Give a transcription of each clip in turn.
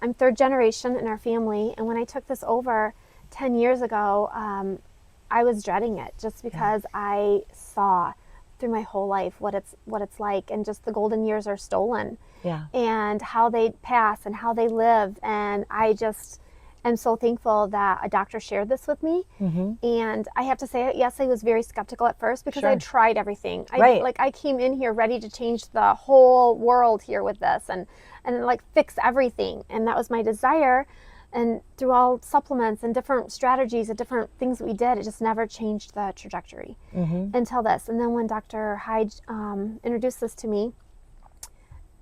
I'm third generation in our family, and when I took this over 10 years ago, I was dreading it just because I saw through my whole life what it's like, and just the golden years are stolen. Yeah. And how they pass and how they live. And I just am so thankful that a doctor shared this with me. And I have to say, yes, I was very skeptical at first because I tried everything. I came in here ready to change the whole world here with this and like fix everything. And that was my desire. And through all supplements and different strategies and different things that we did, it just never changed the trajectory until this. And then when Dr. Hyde introduced this to me,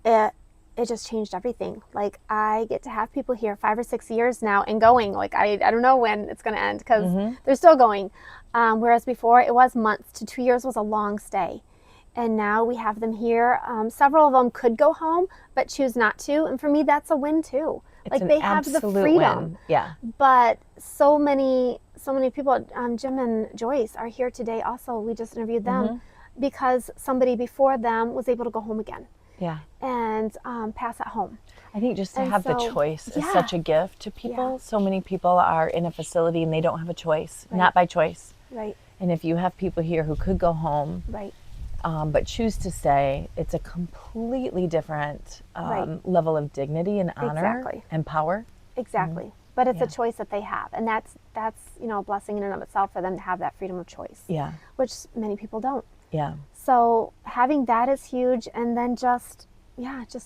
it just changed everything. Like, I get to have people here 5 or 6 years now and going. Like, I don't know when it's going to end because they're still going. Whereas before it was months to 2 years was a long stay. And now we have them here. Several of them could go home, but choose not to. And for me, that's a win too. It's like, they have the freedom. Win. Yeah. But so many people, Jim and Joyce are here today also. We just interviewed them because somebody before them was able to go home again. Yeah. And pass at home. I think just to have the choice is such a gift to people. Yeah. So many people are in a facility and they don't have a choice, not by choice. Right. And if you have people here who could go home, but choose to stay, it's a completely different level of dignity and honor and power. Exactly. But it's a choice that they have, and that's a blessing in and of itself for them to have that freedom of choice. Yeah. Which many people don't. Yeah. So having that is huge, and then just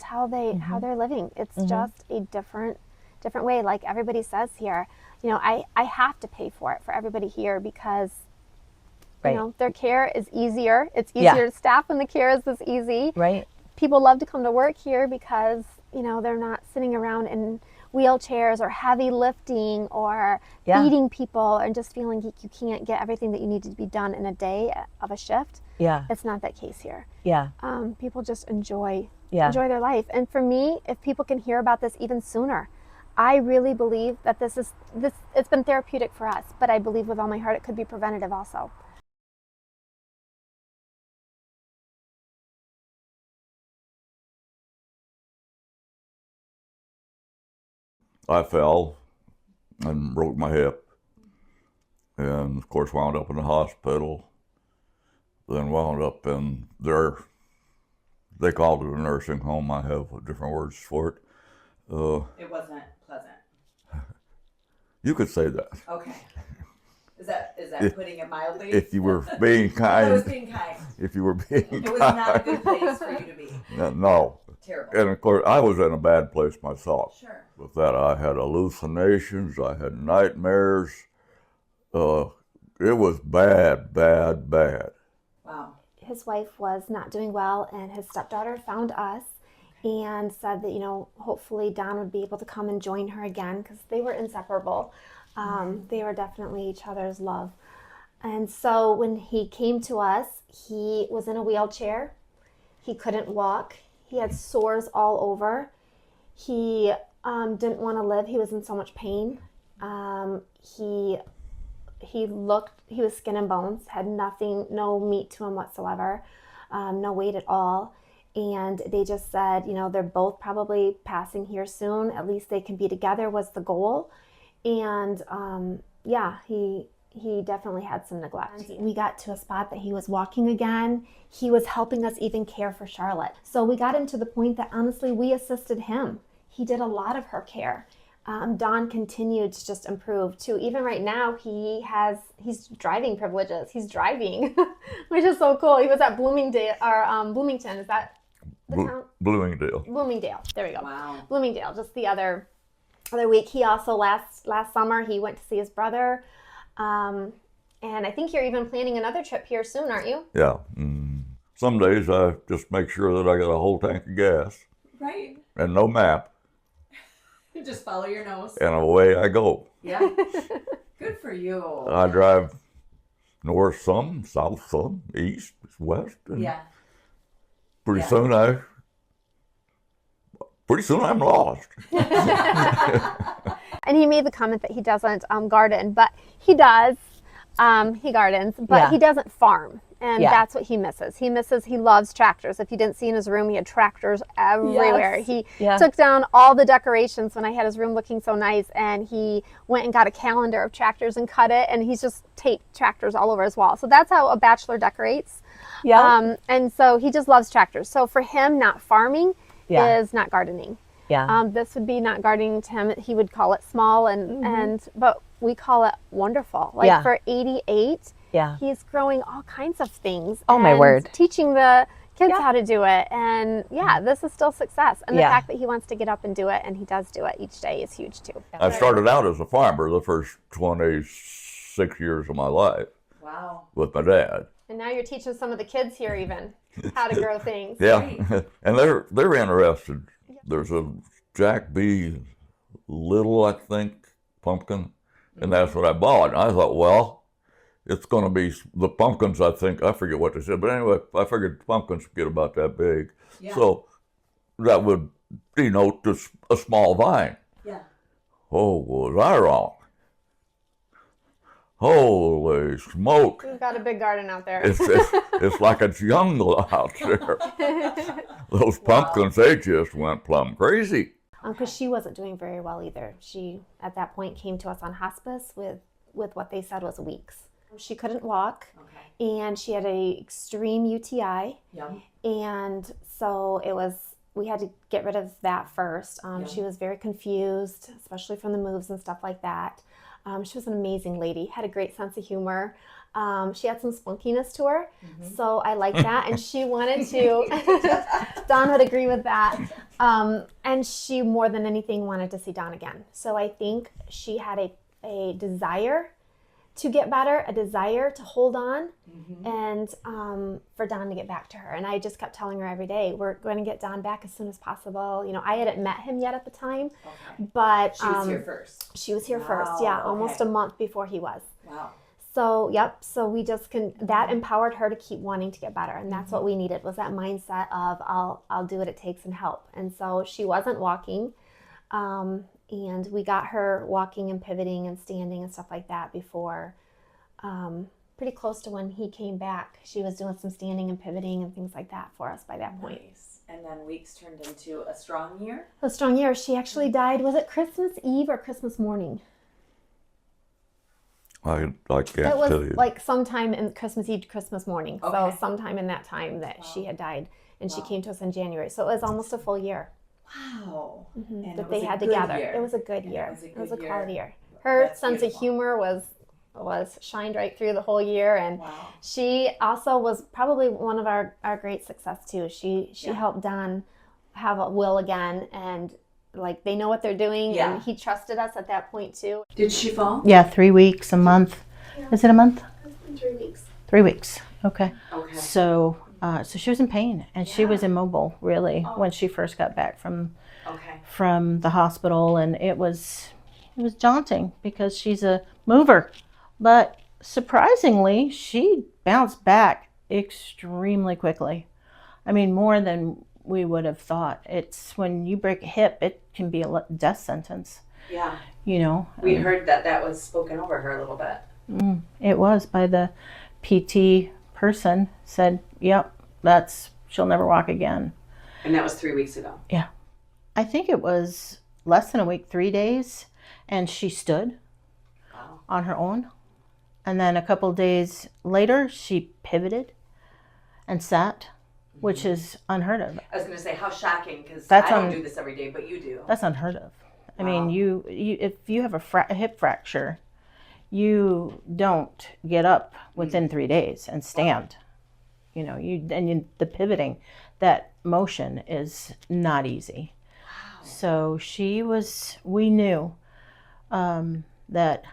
how they're living. It's just a different way. Like everybody says here, I have to pay for it for everybody here because their care is easier. It's easier to staff when the care is this easy. Right. People love to come to work here because they're not sitting around in wheelchairs or heavy lifting or feeding people and just feeling like you can't get everything that you need to be done in a day of a shift. Yeah. It's not that case here. Yeah. People just enjoy their life. And for me, if people can hear about this even sooner, I really believe that it's been therapeutic for us, but I believe with all my heart it could be preventative also. I fell and broke my hip, and of course wound up in the hospital. Then wound up in they called it a nursing home. I have different words for it. It wasn't pleasant. You could say that. Okay. Is that putting it mildly? If you were being kind. I was being kind. If you were being kind. It was not a good place for you to be. No. Terrible. And of course, I was in a bad place myself. Sure. With that, I had hallucinations. I had nightmares. It was bad, bad, bad. Wow. His wife was not doing well, and his stepdaughter found us and said that, hopefully Don would be able to come and join her again because they were inseparable. They were definitely each other's love. And so when he came to us, he was in a wheelchair. He couldn't walk. He had sores all over. He didn't want to live. He was in so much pain. He was skin and bones, had nothing, no meat to him whatsoever, no weight at all. And they just said, they're both probably passing here soon. At least they can be together was the goal. And he definitely had some neglect. We got to a spot that he was walking again. He was helping us even care for Charlotte. So we got him to the point that honestly, we assisted him. He did a lot of her care. Don continued to just improve too. Even right now, he's driving privileges. He's driving, which is so cool. He was at Bloomington. Is that the town? Bloomingdale. Bloomingdale. There we go. Wow. Bloomingdale. Just the other week. He also last summer he went to see his brother, and I think you're even planning another trip here soon, aren't you? Yeah. Some days I just make sure that I got a whole tank of gas. Right. And no map. You just follow your nose. And away I go. Yeah. Good for you. I drive north some, south some, east, west. And pretty soon I'm lost. And he made the comment that he doesn't garden, but he does. He gardens, but he doesn't farm. And that's what he misses. He loves tractors. If you didn't see in his room, he had tractors everywhere. Yes. He took down all the decorations when I had his room looking so nice, and he went and got a calendar of tractors and cut it, and he's just taped tractors all over his wall. So that's how a bachelor decorates. Yeah. And so he just loves tractors. So for him, not farming is not gardening. Yeah. This would be not gardening to him. He would call it small, but we call it wonderful. Like for 88, he's growing all kinds of things. Oh, my word. Teaching the kids how to do it. And this is still success. And the fact that he wants to get up and do it, and he does do it each day, is huge too. I started out as a farmer the first 26 years of my life. Wow. With my dad. And now you're teaching some of the kids here even how to grow things. Yeah, and they're interested. There's a Jack B. Little, I think, pumpkin, and that's what I bought. And I thought, well, it's going to be the pumpkins. I forget what they said, but anyway, I figured the pumpkins would get about that big, so that would denote just a small vine. Yeah. Oh, was I wrong? Holy smoke! We've got a big garden out there. It's like a jungle out there. Those pumpkins, they just went plumb crazy. Because she wasn't doing very well either. She, at that point, came to us on hospice with what they said was weeks. She couldn't walk, and she had an extreme UTI. And so we had to get rid of that first. She was very confused, especially from the moves and stuff like that. She was an amazing lady, had a great sense of humor. She had some spunkiness to her, so I liked that. And she wanted to, Dawn would agree with that. And she, more than anything, wanted to see Dawn again. So I think she had a desire to get better, a desire to hold on, and for Dawn to get back to her. And I just kept telling her every day, we're going to get Dawn back as soon as possible. You know, I hadn't met him yet at the time, but she was here first. She was here first, almost a month before he was. Wow. So, so we just that empowered her to keep wanting to get better. And that's what we needed, was that mindset of I'll do what it takes and help. And so she wasn't walking. And we got her walking and pivoting and standing and stuff like that before, pretty close to when he came back. She was doing some standing and pivoting and things like that for us by that point. Nice. And then weeks turned into a strong year? A strong year. She actually died, was it Christmas Eve or Christmas morning? I can't it was tell you. Like sometime in Christmas Eve to Christmas morning. Okay. So sometime in that time that she had died. And she came to us in January. So it was almost a full year. Wow. And that they had together. Year. It was a good year. It was a good quality year. year. Her That's sense beautiful. of humor was shined right through the whole year, and she also was probably one of our great success too. She helped Don have a will again, and like they know what they're doing, and he trusted us at that point too. Did she fall? Yeah, 3 weeks, a month. Yeah. Is it a month? It's been 3 weeks. 3 weeks. Okay. Okay. So she was in pain, and she was immobile really when she first got back from the hospital, and it was daunting because she's a mover, but surprisingly she bounced back extremely quickly. I mean, more than we would have thought. It's when you break a hip, it can be a death sentence. Yeah. You know, We heard that was spoken over her a little bit. it was by the PT person, said, yep, she'll never walk again. And that was 3 weeks ago. Yeah. I think it was less than a week, 3 days, and she stood on her own. And then a couple of days later, she pivoted and sat, which is unheard of. I was going to say, how shocking, because I don't do this every day, but you do. That's unheard of. I mean, you if you have a hip fracture, you don't get up within 3 days and stand. You know, the pivoting, that motion is not easy. Wow. So we knew that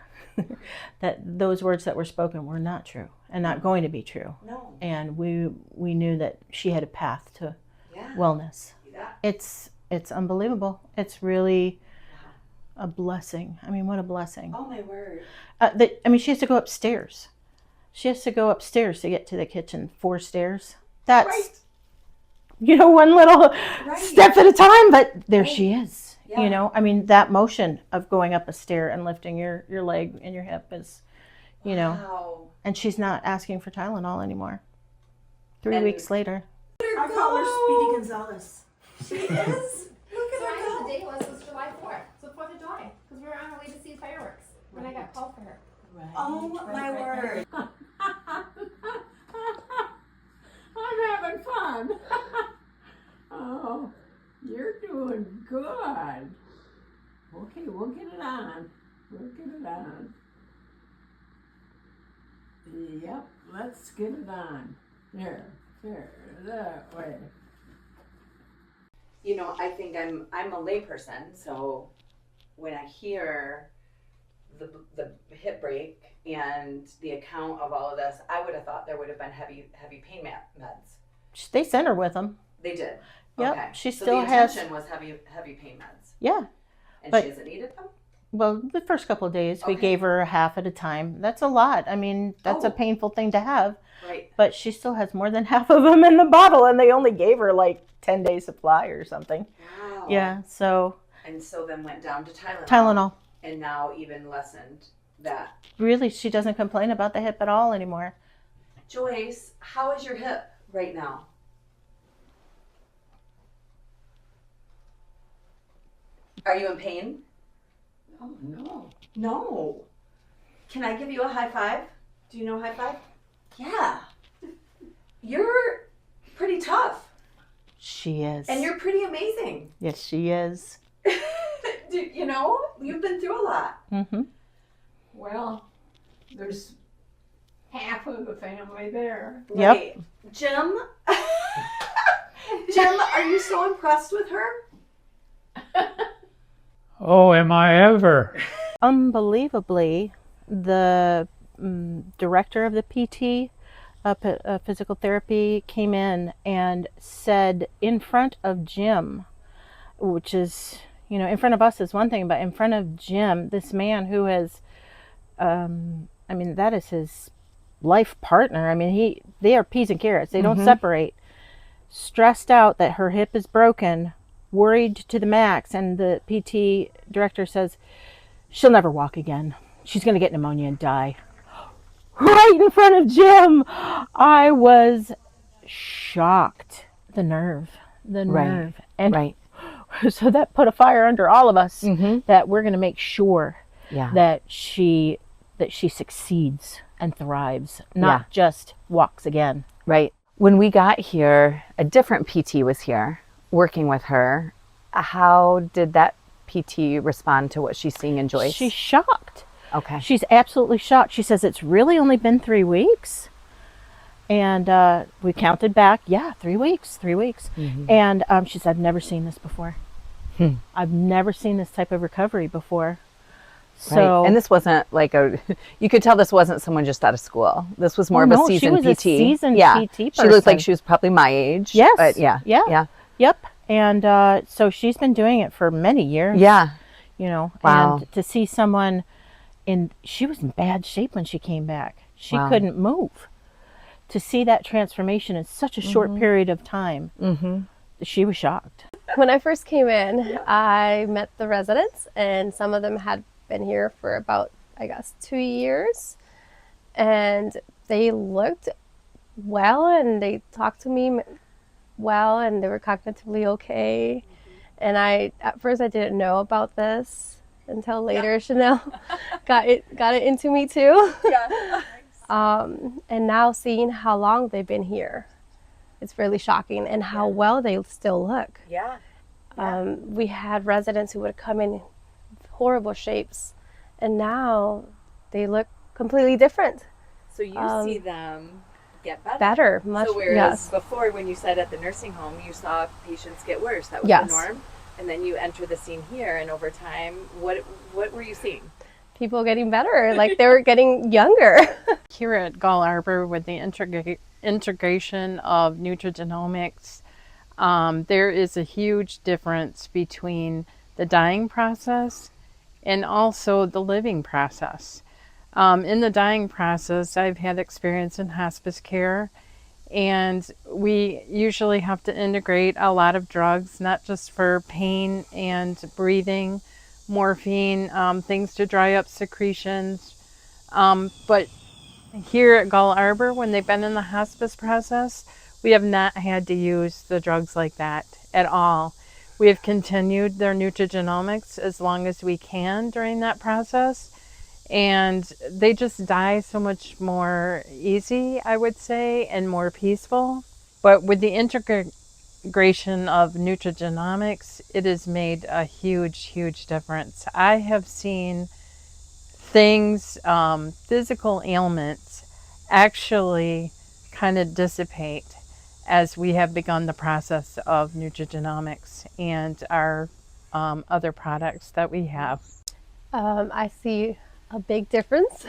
that those words that were spoken were not true and not going to be true. No. And we knew that she had a path to wellness. Yeah. It's unbelievable. It's really a blessing. I mean, what a blessing. Oh my word. She has to go upstairs. She has to go upstairs to get to the kitchen, 4 stairs. That's, one little step at a time, but there she is. Yeah. You know, I mean, that motion of going up a stair and lifting your leg and your hip is, and she's not asking for Tylenol anymore. 3 weeks later. I call her Speedy Gonzalez. She is. Look at So I her know go. the day was July 4th. So 4th of July. Because we were on our way to see fireworks when I got called for her. Oh my word. I'm having fun. Oh, you're doing good. Okay, we'll get it on. We'll get it on. Yep, let's get it on. There, that way. You know, I think I'm a layperson, so when I hear the hip break and the account of all of this, I would have thought there would have been heavy pain meds. They sent her with them. They did. Yep, Okay. she so still the has. intention was heavy pain meds, Yeah. and But- she hasn't needed them. Well, the first couple of days we Okay. gave her a half at a time. That's a lot. I mean, that's a Oh. painful thing to have. Right. But she still has more than half of them in the bottle, and they only gave her like 10-day supply or something. Wow. Yeah. So And so then went down to Tylenol. Tylenol. And now even lessened that. Really, she doesn't complain about the hip at all anymore. Joyce, how is your hip right now? Are you in pain? Oh, no. No. Can I give you a high five? Do you know high five? Yeah. You're pretty tough. She is. And you're pretty amazing. Yes, she is. You know, you've been through a lot. Mm-hmm. Well, there's half of the family there. Yep. Right. Jim? Jim, are you so impressed with her? Oh, am I ever? Unbelievably, the director of the PT, physical therapy, came in and said in front of Jim, which is, you know, in front of us is one thing, but in front of Jim, this man who has, I mean, that is his life partner. I mean, they are peas and carrots. They don't separate. Stressed out that her hip is broken, worried to the max, and the PT director says, she'll never walk again. She's going to get pneumonia and die. Right in front of Jim. I was shocked. The nerve. And so that put a fire under all of us, that we're going to make sure that she succeeds and thrives, not just walks again. Right. When we got here, a different PT was here working with her. How did that PT respond to what she's seeing in Joyce? She's shocked. Okay. She's absolutely shocked. She says it's really only been 3 weeks. And we counted back. Yeah, 3 weeks. And she said, I've never seen this before. I've never seen this type of recovery before. So, right. And this wasn't like you could tell this wasn't someone just out of school. This was more of a seasoned she was PT. A seasoned PT person. She looked like she was probably my age. Yes. But yeah. Yep. And so she's been doing it for many years. Yeah. You know, Wow. and to see someone she was in bad shape when she came back. She Wow. couldn't move. To see that transformation in such a short period of time, she was shocked. When I first came in, I met the residents, and some of them had been here for about, I guess, 2 years. And they looked well, and they talked to me well, and they were cognitively okay. And at first I didn't know about this until later. Shanell got it into me too. And now seeing how long they've been here, it's really shocking, and how well they still look. We had residents who would come in horrible shapes, and now they look completely different. So you see them get better. Better, much. So whereas Yes. before, when you said at the nursing home, you saw patients get worse, that was Yes. the norm. And then you enter the scene here, and over time, what were you seeing? People getting better, like they were getting younger. Here at Gull Arbor, with the integration of Nutrigenomics, there is a huge difference between the dying process and also the living process. In the dying process, I've had experience in hospice care, and we usually have to integrate a lot of drugs, not just for pain and breathing, morphine, things to dry up secretions, but here at Gull Arbor, when they've been in the hospice process, We have not had to use the drugs like that at all. We have continued their nutrigenomics as long as we can during that process, and they just die so much more easy, I would say, and more peaceful. But with the integration of nutrigenomics, it has made a huge, huge difference. I have seen things, physical ailments, actually kind of dissipate as we have begun the process of nutrigenomics and our other products that we have. I see a big difference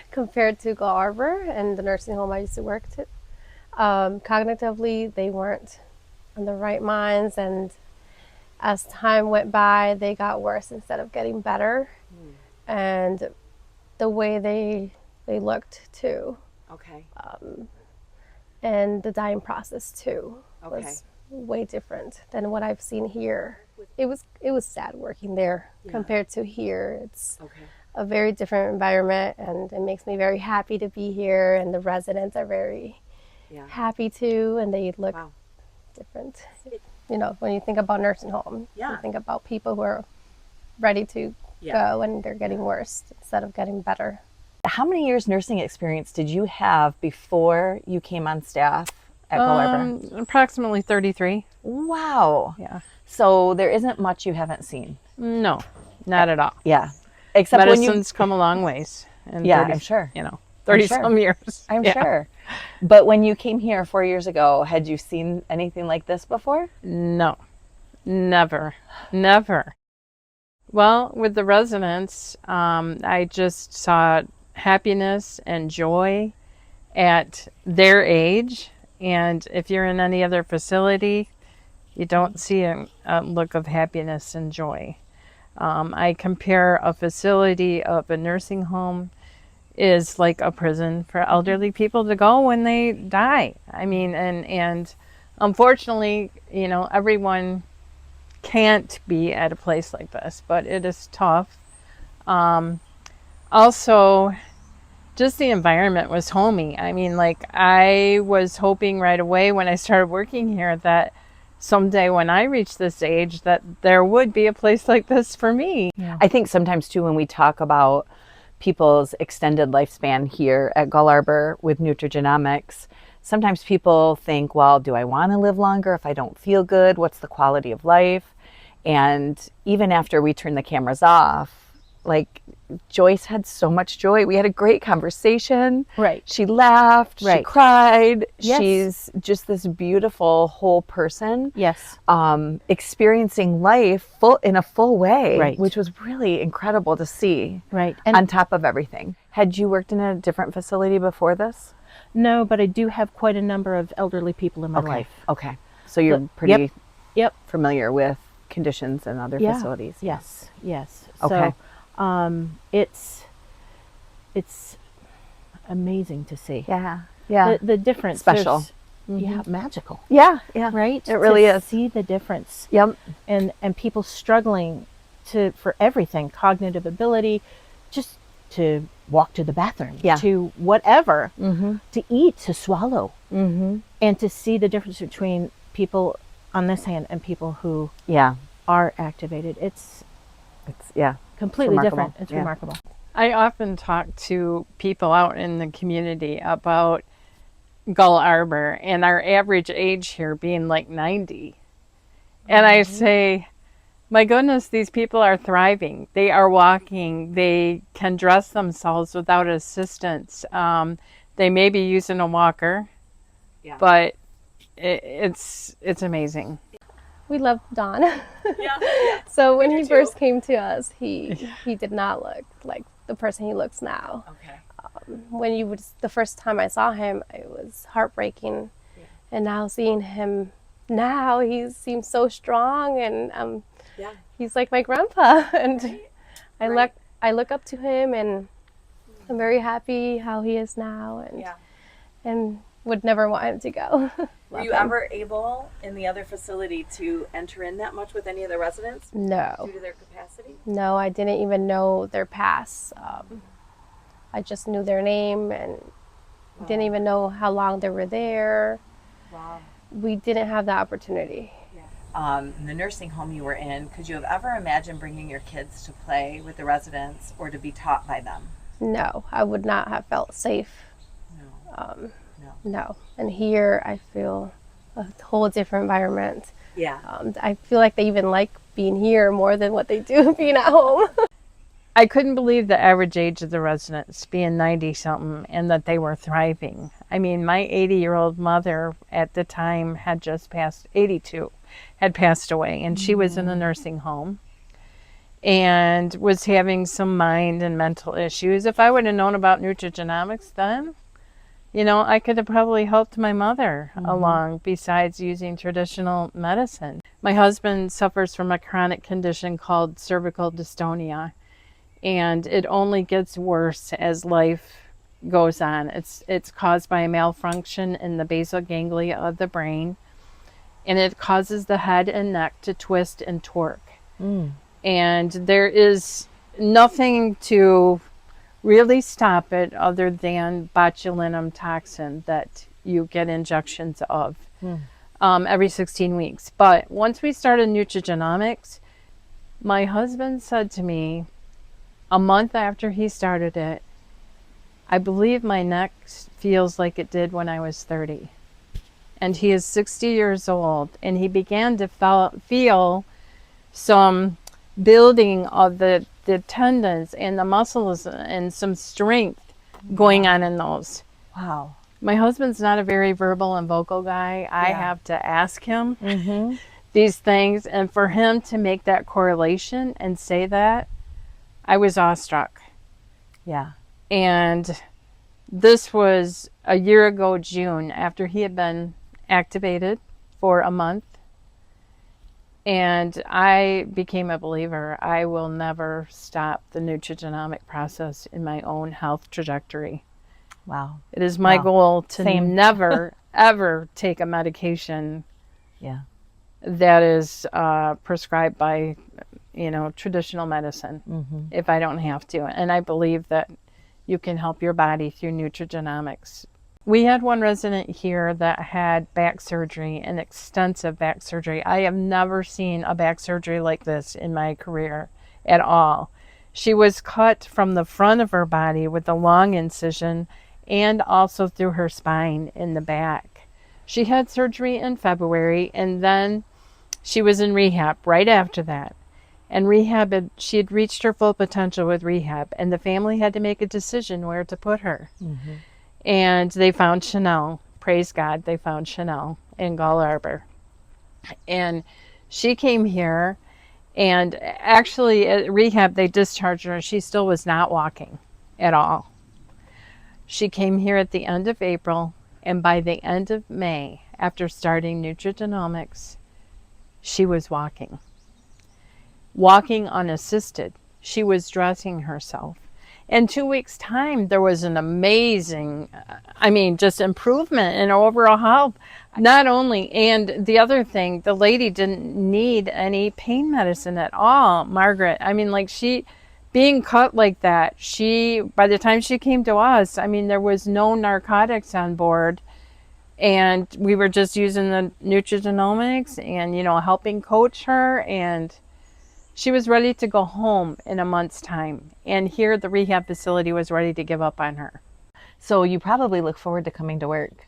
compared to Gull Arbor and the nursing home I used to work to. Cognitively, they weren't in the right minds, and as time went by, they got worse instead of getting better. And the way they looked too. Okay. And the dying process too Okay. was way different than what I've seen here. It was sad working there compared to here. It's a very different environment, and it makes me very happy to be here, and the residents are very happy too, and they look different. You know, when you think about nursing home, you think about people who are ready to go, and they're getting worse instead of getting better. How many years nursing experience did you have before you came on staff at Gull Arbor? Approximately 33. Wow. Yeah. So there isn't much you haven't seen. No, not at all. Yeah. Except medicine's come a long ways. And yeah, I'm sure. 30 some years. I'm sure. But when you came here 4 years ago, had you seen anything like this before? No, never, never. Well, with the residents, I just saw happiness and joy at their age. And if you're in any other facility, you don't see a look of happiness and joy. I compare a facility of a nursing home is like a prison for elderly people to go when they die. I mean, and unfortunately, everyone can't be at a place like this, but it is tough. Also, just the environment was homey. I mean, like, I was hoping right away when I started working here that someday when I reach this age that there would be a place like this for me. Yeah. I think sometimes too when we talk about people's extended lifespan here at Gull Arbor with Nutrigenomics, sometimes people think, well, do I want to live longer if I don't feel good? What's the quality of life? And even after we turn the cameras off, like, Joyce had so much joy. We had a great conversation. Right. She laughed. Right. She cried. Yes. She's just this beautiful whole person. Yes. Experiencing life in a full way, right. which was really incredible to see. Right. And on top of everything. Had you worked in a different facility before this? No, but I do have quite a number of elderly people in my life. Okay. So you're pretty yep. familiar with conditions in other facilities. Yes. Yes. Okay. So, it's amazing to see. Yeah. Yeah. The difference. Special. Yeah, magical. Yeah. Yeah. Right? It really is. See the difference. Yep. And people struggling for everything, cognitive ability, just to walk to the bathroom, to whatever, to eat, to swallow, and to see the difference between people on this hand and people who are activated. It's completely different. It's remarkable. I often talk to people out in the community about Gull Arbor and our average age here being like 90. And I say, my goodness, these people are thriving. They are walking. They can dress themselves without assistance. They may be using a walker, but it's amazing. We love Don. So when he first came to us, he did not look like the person he looks now. Okay. The first time I saw him, it was heartbreaking. And now seeing him now, he seems so strong, and he's like my grandpa. And I look up to him, and I'm very happy how he is now, and would never want him to go. Were you ever able in the other facility to enter in that much with any of the residents? No. Due to their capacity? No, I didn't even know their past. I just knew their name and didn't even know how long they were there. Wow. We didn't have that opportunity. In the nursing home you were in, could you have ever imagined bringing your kids to play with the residents or to be taught by them? No, I would not have felt safe. No. And here I feel a whole different environment. Yeah. I feel like they even like being here more than what they do being at home. I couldn't believe the average age of the residents being 90 something and that they were thriving. I mean, my 80-year-old mother at the time had just passed 82, had passed away, and she was in a nursing home and was having some mind and mental issues. If I would have known about nutrigenomics then, you know, I could have probably helped my mother along besides using traditional medicine. My husband suffers from a chronic condition called cervical dystonia, and it only gets worse as life goes on. It's caused by a malfunction in the basal ganglia of the brain, and it causes the head and neck to twist and torque. And there is nothing to really stop it other than botulinum toxin that you get injections of every 16 weeks. But once we started Nutrigenomics, my husband said to me a month after he started it, I believe my neck feels like it did when I was 30. And he is 60 years old, and he began to feel some building of the tendons and the muscles and some strength going on in those. Wow. My husband's not a very verbal and vocal guy. I have to ask him these things, and for him to make that correlation and say that, I was awestruck. Yeah. And this was a year ago, June, after he had been activated for a month. And I became a believer. I will never stop the nutrigenomic process in my own health trajectory. Wow. It is my goal to never, ever take a medication that is prescribed by, you know, traditional medicine if I don't have to. And I believe that you can help your body through nutrigenomics. We had one resident here that had back surgery, an extensive back surgery. I have never seen a back surgery like this in my career at all. She was cut from the front of her body with a long incision and also through her spine in the back. She had surgery in February, and then she was in rehab right after that. And she had reached her full potential with rehab, and the family had to make a decision where to put her. And they found Shanell. Praise God, they found Shanell in Gull Arbor. And she came here, and actually at rehab they discharged her. She still was not walking at all. She came here at the end of April, and by the end of May, after starting Nutrigenomics, she was walking unassisted. She was dressing herself. In 2 weeks' time, there was an amazing, just improvement in overall health. Not only, and the other thing, the lady didn't need any pain medicine at all, Margaret. Being cut like that, by the time she came to us, there was no narcotics on board. And we were just using the Nutrigenomics and, helping coach her, and she was ready to go home in a month's time. And here the rehab facility was ready to give up on her. So you probably look forward to coming to work.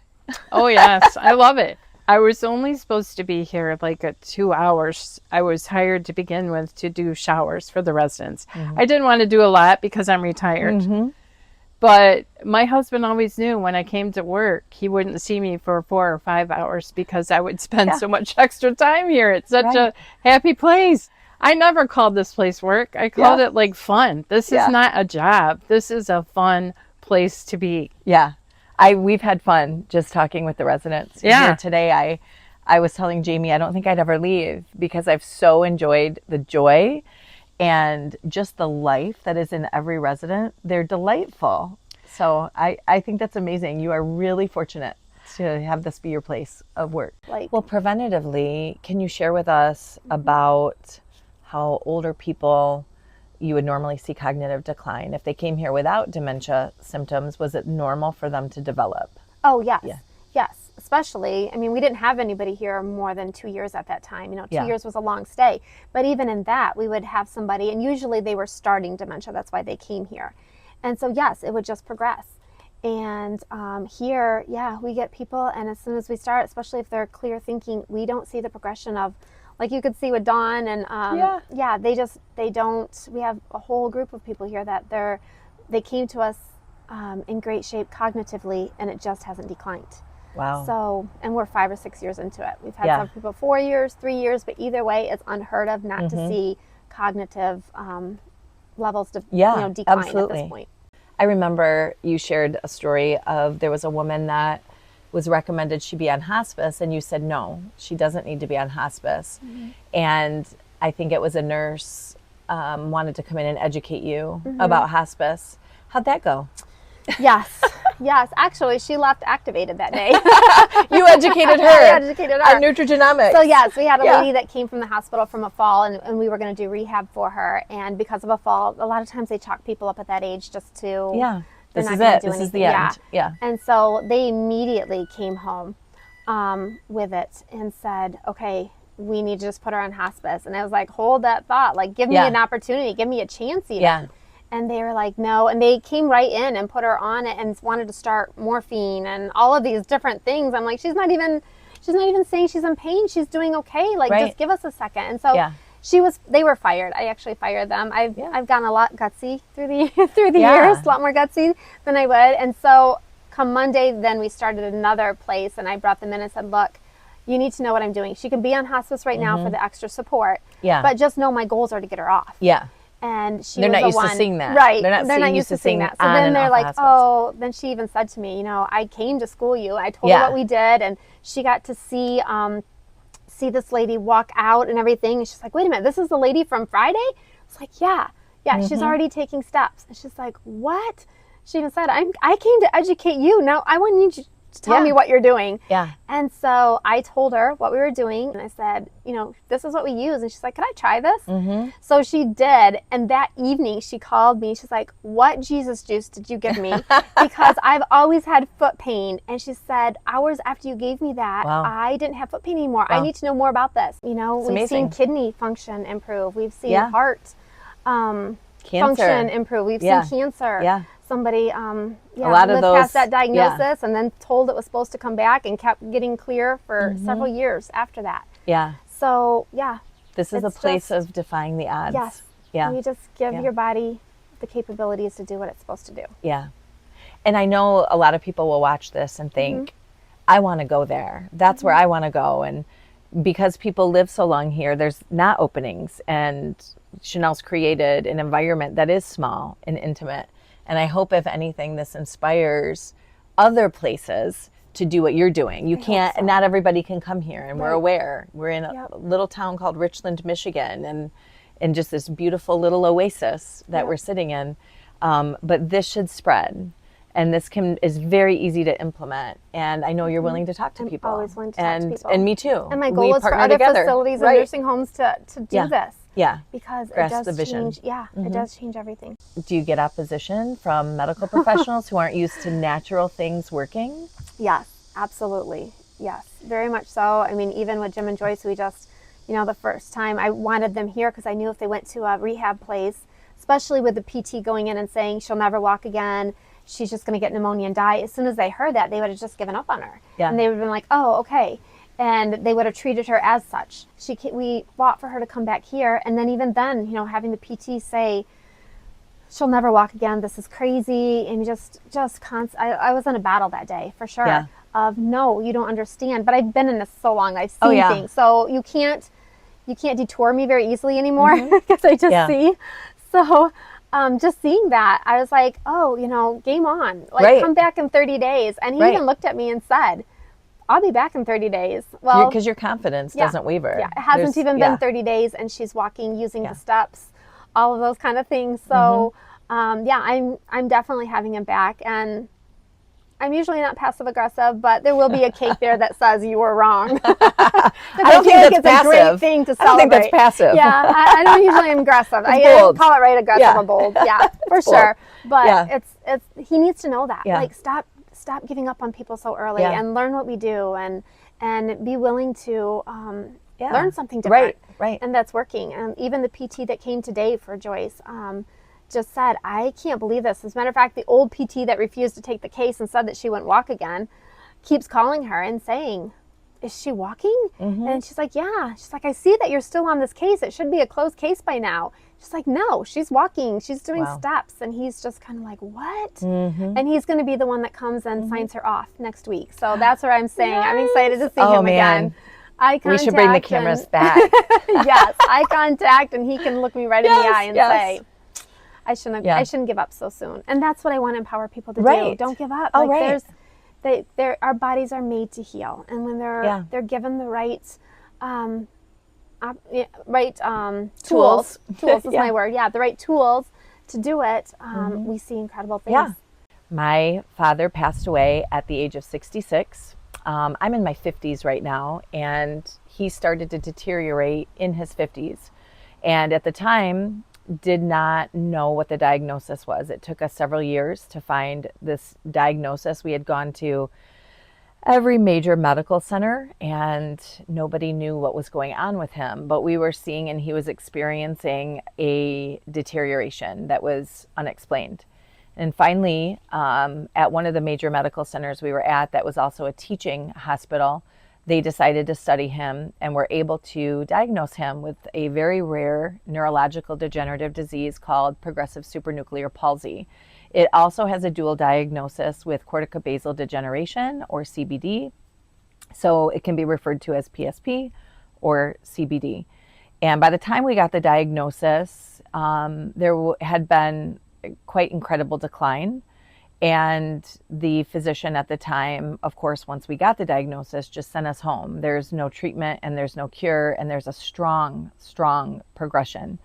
Oh, yes. I love it. I was only supposed to be here like 2 hours. I was hired to begin with to do showers for the residents. I didn't want to do a lot because I'm retired. But my husband always knew when I came to work, he wouldn't see me for 4 or 5 hours because I would spend so much extra time here. It's such a happy place. I never called this place work. I called it like fun. This is not a job. This is a fun place to be. Yeah. We've had fun just talking with the residents. Yeah. Here today, I was telling Jamie, I don't think I'd ever leave because I've so enjoyed the joy and just the life that is in every resident. They're delightful. So I think that's amazing. You are really fortunate to have this be your place of work. Well, preventatively, can you share with us about how older people, you would normally see cognitive decline? If they came here without dementia symptoms, was it normal for them to develop? Oh, yes. Yes. especially, I mean, we didn't have anybody here more than 2 years at that time. You know, 2 Yeah. years was a long stay. But even in that, we would have somebody, and usually they were starting dementia. That's why they came here. And so, yes, it would just progress. And here, yeah, we get people, and as soon as we start, especially if they're clear thinking, we don't see the progression of, like you could see with Dawn, and they don't. We have a whole group of people here that they came to us in great shape cognitively, and it just hasn't declined. Wow. So, and we're 5 or 6 years into it. We've had Yeah. some people 4 years, 3 years, but either way, it's unheard of not to see cognitive levels decline absolutely. at this point. I remember you shared a story of there was a woman that was recommended she be on hospice, and you said no, she doesn't need to be on hospice. And I think it was a nurse wanted to come in and educate you about hospice. How'd that go? Yes. Actually, she left activated that day. You educated her. I educated her. On Nutrigenomics. So yes, we had a lady that came from the hospital from a fall, and we were going to do rehab for her. And because of a fall, a lot of times they chalk people up at that age just to this not is gonna it. do This is anything. the end. Yeah. And so they immediately came home with it and said, okay, we need to just put her on hospice. And I was like, hold that thought. Like, give me an opportunity. Give me a chance even. Yeah. And they were like, no. And they came right in and put her on it and wanted to start morphine and all of these different things. I'm like, she's not even saying she's in pain. She's doing okay. Like, just give us a second. And so they were fired. I actually fired them. I've gotten a lot gutsy through the years, a lot more gutsy than I would. And so come Monday, then we started another place, and I brought them in and said, look, you need to know what I'm doing. She can be on hospice right now for the extra support. Yeah. But just know my goals are to get her off. Yeah. And they're not used to seeing that. Right. They're not used to seeing that. So then they're like, then she even said to me, you know, I came to school you. I told her what we did, and she got to see this lady walk out and everything. And she's like, wait a minute, this is the lady from Friday? It's like, yeah, she's already taking steps. And she's like, what? She even said, I came to educate you. Now I want you to tell me what you're doing. Yeah. And so I told her what we were doing, and I said, you know, this is what we use. And she's like, can I try this? So she did. And that evening she called me. She's like, what Jesus juice did you give me? Because I've always had foot pain. And she said, hours after you gave me that, I didn't have foot pain anymore. I need to know more about this. You know, we've seen kidney function improve. We've seen heart function improve. We've seen cancer. Yeah. Somebody a lot of those past that diagnosis and then told it was supposed to come back and kept getting clear for several years after that. Yeah. So this is a place of defying the odds. Yes. Yeah. You just give your body the capabilities to do what it's supposed to do. Yeah. And I know a lot of people will watch this and think, I want to go there. That's where I want to go. And because people live so long here, there's not openings. And Shanell's created an environment that is small and intimate. And I hope, if anything, this inspires other places to do what you're doing. You can't, not everybody can come here, and we're aware. We're in a little town called Richland, Michigan, and just this beautiful little oasis that we're sitting in. But this should spread, and this is very easy to implement. And I know you're willing to talk to people. I'm always willing to talk to people. And me too. And my goal is for other facilities and nursing homes to do this. Yeah, because grasp it does the vision. change. Yeah, it does change everything. Do you get opposition from medical professionals who aren't used to natural things working? Yes, absolutely. Yes, very much so. I mean, even with Jim and Joyce, we just, you know, the first time I wanted them here because I knew if they went to a rehab place, especially with the PT going in and saying she'll never walk again, she's just going to get pneumonia and die. As soon as they heard that, they would have just given up on her. Yeah. And they would have been like, oh, okay. And they would have treated her as such. We fought for her to come back here. And then even then, you know, having the PT say, she'll never walk again. This is crazy. And I was in a battle that day for sure. Yeah. Of no, you don't understand. But I've been in this so long. I've seen things. So you can't detour me very easily anymore because I just see. So just seeing that, I was like, oh, you know, game on. Like, come back in 30 days. And he even looked at me and said, I'll be back in 30 days. Well, because your confidence doesn't waver. Yeah, it hasn't even been 30 days, and she's walking using the steps, all of those kind of things. So, I'm definitely having him back, and I'm usually not passive aggressive, but there will be a cake there that says you were wrong. I don't think that's passive. It's a great thing to celebrate. I don't think that's passive. Yeah, I don't usually am aggressive. I call it aggressive or bold. Yeah, for sure. But it's he needs to know that. Like, stop stop giving up on people so early and learn what we do and be willing to learn something different. Right. And that's working. And even the PT that came today for Joyce just said, I can't believe this. As a matter of fact, the old PT that refused to take the case and said that she wouldn't walk again keeps calling her and saying, is she walking? And she's like, yeah. She's like, I see that you're still on this case. It should be a closed case by now. She's like, no, she's walking. She's doing steps. And he's just kind of like, what? And he's going to be the one that comes and signs her off next week. So that's what I'm saying. I'm excited to see him again. Eye contact. We should bring the cameras back. Yes, eye contact, and he can look me right in the eye and say, I shouldn't give up so soon. And that's what I want to empower people to do. Don't give up. Our bodies are made to heal, and when they're given the right tools is my word. Yeah, the right tools to do it. We see incredible things. Yeah. My father passed away at the age of 66. I'm in my 50s right now, and he started to deteriorate in his 50s. And at the time, did not know what the diagnosis was. It took us several years to find this diagnosis. We had gone to every major medical center, and nobody knew what was going on with him. But we were seeing, and he was experiencing a deterioration that was unexplained. And finally, at one of the major medical centers we were at, that was also a teaching hospital, they decided to study him and were able to diagnose him with a very rare neurological degenerative disease called progressive supranuclear palsy. It also has a dual diagnosis with corticobasal degeneration, or CBD. So it can be referred to as PSP or CBD. And by the time we got the diagnosis, there had been quite incredible decline. And the physician at the time, of course, once we got the diagnosis, just sent us home. There's no treatment and there's no cure, and there's a strong, strong progression.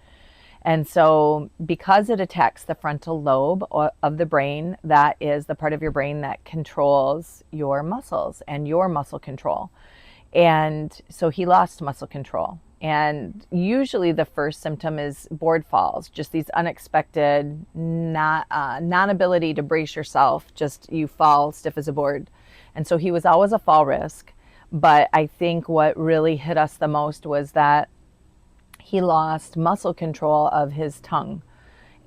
And so because it attacks the frontal lobe of the brain, that is the part of your brain that controls your muscles and your muscle control. And so he lost muscle control. And usually the first symptom is board falls, just these unexpected non-ability to brace yourself, just you fall stiff as a board. And so he was always a fall risk. But I think what really hit us the most was that he lost muscle control of his tongue.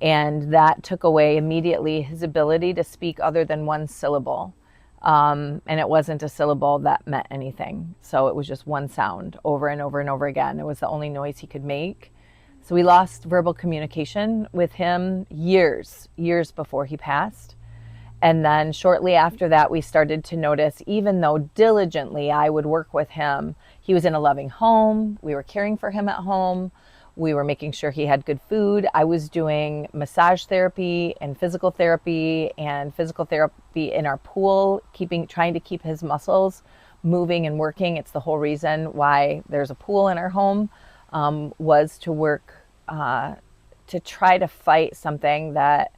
And that took away immediately his ability to speak other than one syllable. And it wasn't a syllable that meant anything. So it was just one sound over and over and over again. It was the only noise he could make. So we lost verbal communication with him years before he passed. And then shortly after that, we started to notice, even though diligently I would work with him, he was in a loving home. We were caring for him at home. We were making sure he had good food. I was doing massage therapy and physical therapy in our pool, trying to keep his muscles moving and working. It's the whole reason why there's a pool in our home, was to work, to try to fight something that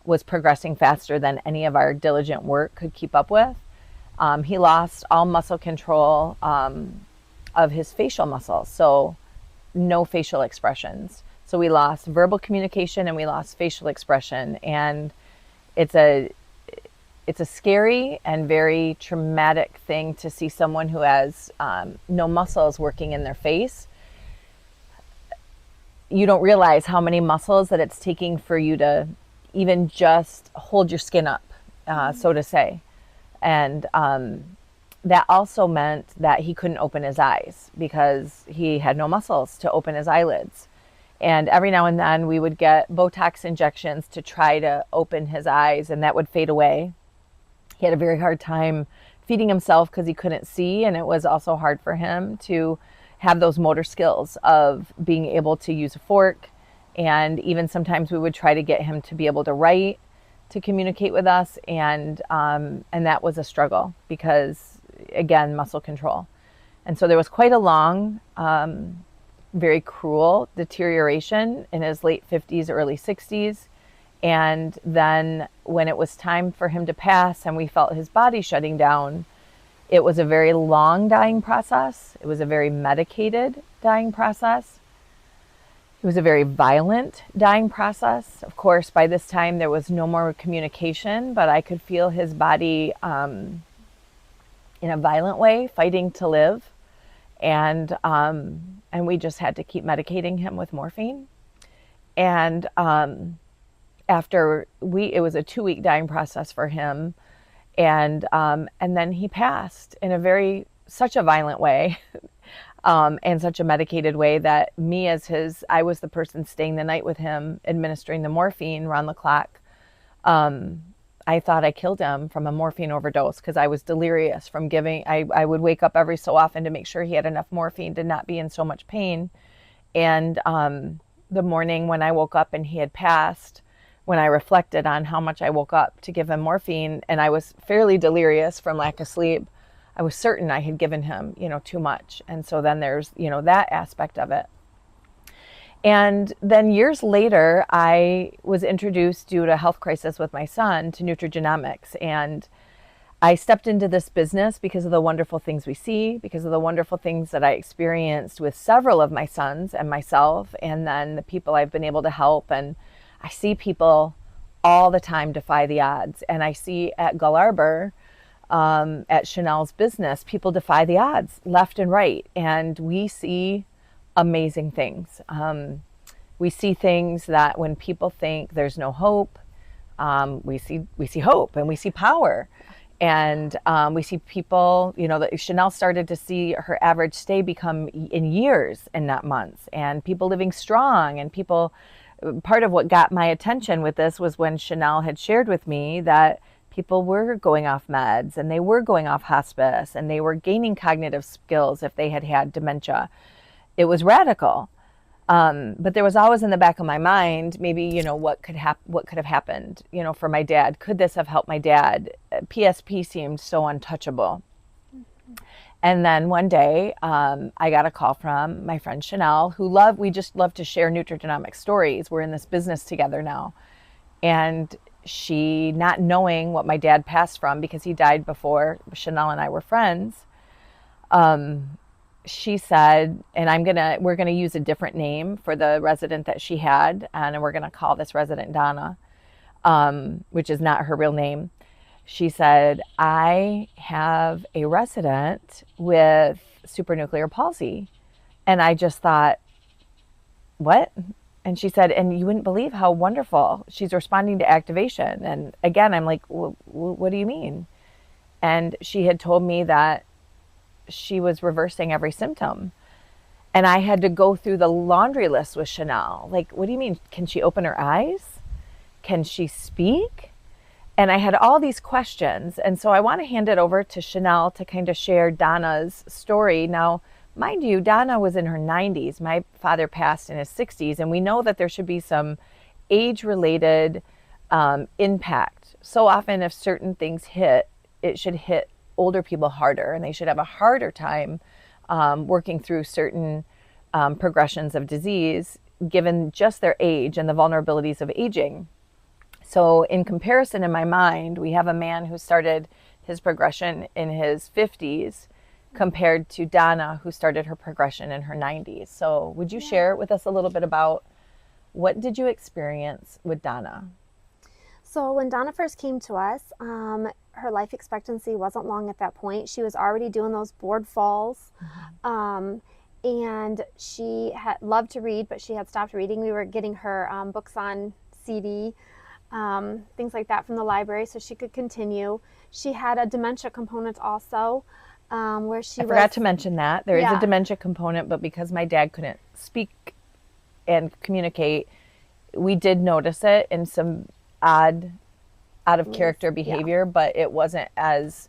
was progressing faster than any of our diligent work could keep up with. He lost all muscle control of his facial muscles. So no facial expressions. So we lost verbal communication and we lost facial expression. And it's a scary and very traumatic thing to see someone who has no muscles working in their face. You don't realize how many muscles that it's taking for you to even just hold your skin up, so to say. And that also meant that he couldn't open his eyes because he had no muscles to open his eyelids. And every now and then we would get Botox injections to try to open his eyes, and that would fade away. He had a very hard time feeding himself because he couldn't see, and it was also hard for him to have those motor skills of being able to use a fork. And even sometimes we would try to get him to be able to write, to communicate with us, and that was a struggle because, again, muscle control. And so there was quite a long, very cruel deterioration in his late 50s, early 60s. And then when it was time for him to pass and we felt his body shutting down, it was a very long dying process. It was a very medicated dying process. It was a very violent dying process. Of course, by this time there was no more communication, but I could feel his body in a violent way fighting to live, and we just had to keep medicating him with morphine. And it was a 2-week dying process for him, and then he passed in such a violent way. And such a medicated way that I was the person staying the night with him, administering the morphine around the clock. I thought I killed him from a morphine overdose because I was delirious from giving. I would wake up every so often to make sure he had enough morphine to not be in so much pain. And the morning when I woke up and he had passed, when I reflected on how much I woke up to give him morphine, and I was fairly delirious from lack of sleep, I was certain I had given him, too much. And so then there's, that aspect of it. And then years later, I was introduced due to a health crisis with my son to Nutrigenomics. And I stepped into this business because of the wonderful things we see, because of the wonderful things that I experienced with several of my sons and myself, and then the people I've been able to help. And I see people all the time defy the odds. And I see at Gull Arbor, at Shanell's business, people defy the odds left and right, and we see amazing things. We see things that when people think there's no hope, we see hope, and we see power, and we see people. That Shanell started to see her average stay become in years and not months, and people living strong, and people. Part of what got my attention with this was when Shanell had shared with me that people were going off meds, and they were going off hospice, and they were gaining cognitive skills if they had had dementia. It was radical. But there was always in the back of my mind, maybe, what could have happened, for my dad. Could this have helped my dad? PSP seemed so untouchable. And then one day, I got a call from my friend Shanell, we just love to share Nutrigenomics stories. We're in this business together now. And she, not knowing what my dad passed from, because he died before Shanell and I were friends, she said, and we're gonna use a different name for the resident that she had, and we're gonna call this resident Donna, which is not her real name. She said, I have a resident with supranuclear palsy. And I just thought, what? And she said, and you wouldn't believe how wonderful. She's responding to activation. And again, I'm like, what do you mean? And she had told me that she was reversing every symptom. And I had to go through the laundry list with Shanell. Like, what do you mean? Can she open her eyes? Can she speak? And I had all these questions. And so I want to hand it over to Shanell to kind of share Donna's story. Now, mind you, Donna was in her 90s. My father passed in his 60s. And we know that there should be some age-related impact. So often if certain things hit, it should hit older people harder. And they should have a harder time working through certain progressions of disease, given just their age and the vulnerabilities of aging. So in comparison, in my mind, we have a man who started his progression in his 50s compared to Donna, who started her progression in her 90s. So would you share with us a little bit about what did you experience with Donna? So when Donna first came to us, her life expectancy wasn't long at that point. She was already doing those board falls. And she had loved to read, but she had stopped reading. We were getting her books on CD, things like that from the library so she could continue. She had a dementia component also, where she forgot to mention that. There is a dementia component, but because my dad couldn't speak and communicate, we did notice it in some out of character behavior, but it wasn't as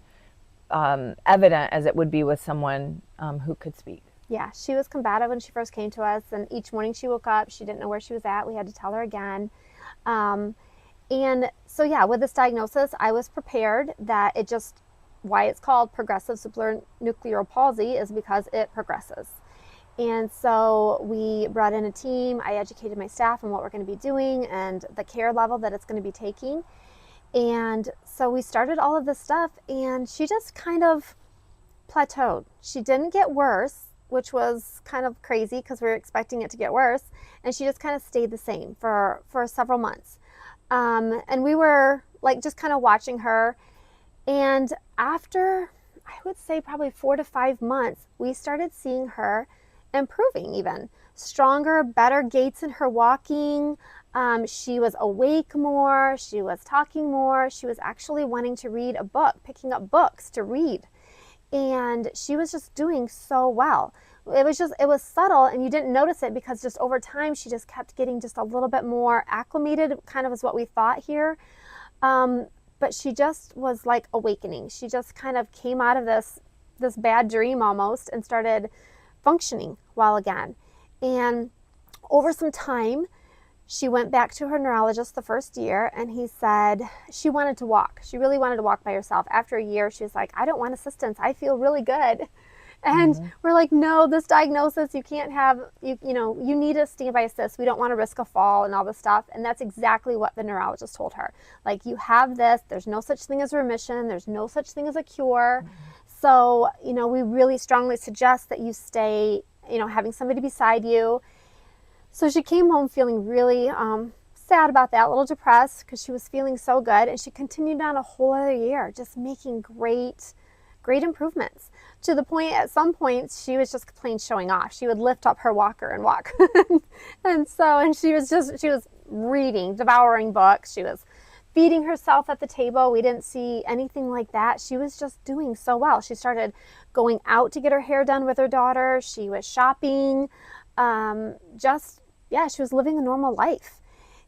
evident as it would be with someone who could speak. Yeah, she was combative when she first came to us, and each morning she woke up, she didn't know where she was at. We had to tell her again. And so, yeah, with this diagnosis, I was prepared that why it's called progressive supranuclear palsy is because it progresses. And so we brought in a team. I educated my staff on what we're going to be doing and the care level that it's going to be taking. And so we started all of this stuff, and she just kind of plateaued. She didn't get worse. which was kind of crazy because we were expecting it to get worse. And she just kind of stayed the same for several months. And we were like just kind of watching her. And after, I would say probably 4 to 5 months, we started seeing her improving, even stronger, better gaits in her walking. She was awake more. She was talking more. She was actually wanting to read a book, picking up books to read. And she was just doing so well. It was subtle, and you didn't notice it because just over time she just kept getting just a little bit more acclimated, kind of is what we thought here. But she just was like awakening. She just kind of came out of this bad dream almost and started functioning well again. And over some time, she went back to her neurologist the first year, and he said she wanted to walk. She really wanted to walk by herself. After a year, she was like, I don't want assistance. I feel really good. And we're like, no, this diagnosis, you can't have, you need a standby assist. We don't want to risk a fall and all this stuff. And that's exactly what the neurologist told her. Like, you have this, there's no such thing as remission. There's no such thing as a cure. So, we really strongly suggest that you stay, having somebody beside you. So she came home feeling really sad about that, a little depressed because she was feeling so good. And she continued on a whole other year, just making great improvements, to the point at some points she was just plain showing off. She would lift up her walker and walk. and she was reading, devouring books. She was feeding herself at the table. We didn't see anything like that. She was just doing so well. She started going out to get her hair done with her daughter. She was shopping. She was living a normal life.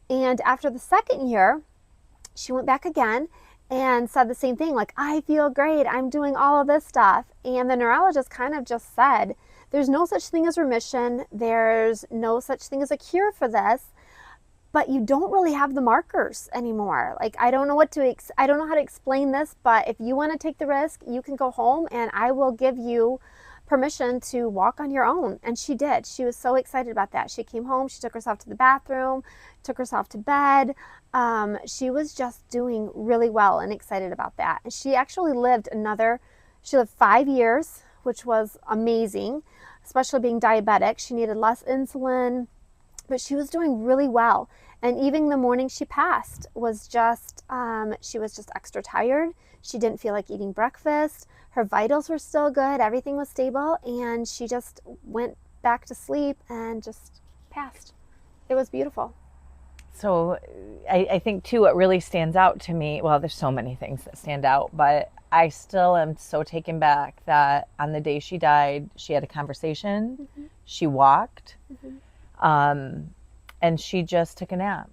And after the second year, she went back again and said the same thing, like, I feel great, I'm doing all of this stuff. And the neurologist kind of just said, there's no such thing as remission, there's no such thing as a cure for this, but you don't really have the markers anymore. Like, I don't know I don't know how to explain this, but if you want to take the risk, you can go home and I will give you permission to walk on your own. And she did. She was so excited about that. She came home, she took herself to the bathroom, took herself to bed. She was just doing really well and excited about that. And she actually lived 5 years, which was amazing, especially being diabetic. She needed less insulin, but she was doing really well. And even the morning she passed was just, she was just extra tired. She didn't feel like eating breakfast. Her vitals were still good. Everything was stable. And she just went back to sleep and just passed. It was beautiful. So I think too, what really stands out to me, well, there's so many things that stand out, but I still am so taken back that on the day she died, she had a conversation, she walked, and she just took a nap.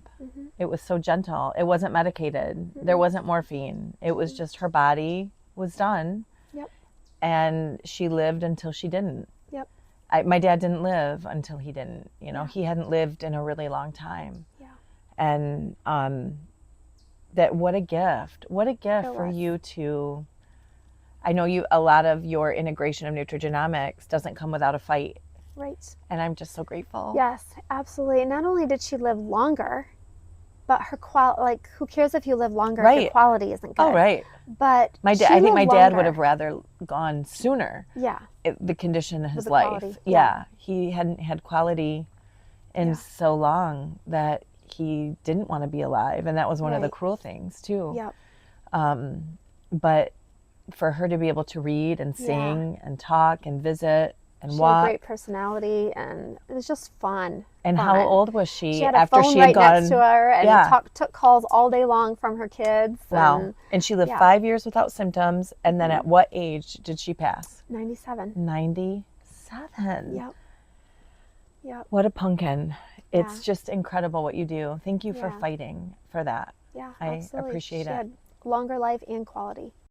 It was so gentle. It wasn't medicated. There wasn't morphine. It was just her body was done. Yep. And she lived until she didn't. Yep. My dad didn't live until he didn't. He hadn't lived in a really long time. Yeah. And that what a gift for was. you to, I know a lot of your integration of nutrigenomics doesn't come without a fight. Right. And I'm just so grateful. Yes, absolutely. Not only did she live longer, but her who cares if you live longer if your quality isn't good? Oh, right. But I think my dad would have rather gone sooner. Yeah. The condition of his the life. quality. Yeah. He hadn't had quality in so long that he didn't want to be alive. And that was one of the cruel things too. Yep. But for her to be able to read and sing and talk and visit and she walk. Had a great personality, and it was just fun. And how old was she? She had after a phone she had right gone next to her, and took calls all day long from her kids. Wow. And she lived 5 years without symptoms. And then at what age did she pass? 97. 97. Yep. Yep. What a pumpkin. It's just incredible what you do. Thank you for fighting for that. Yeah, I absolutely. appreciate She it. had longer life and quality.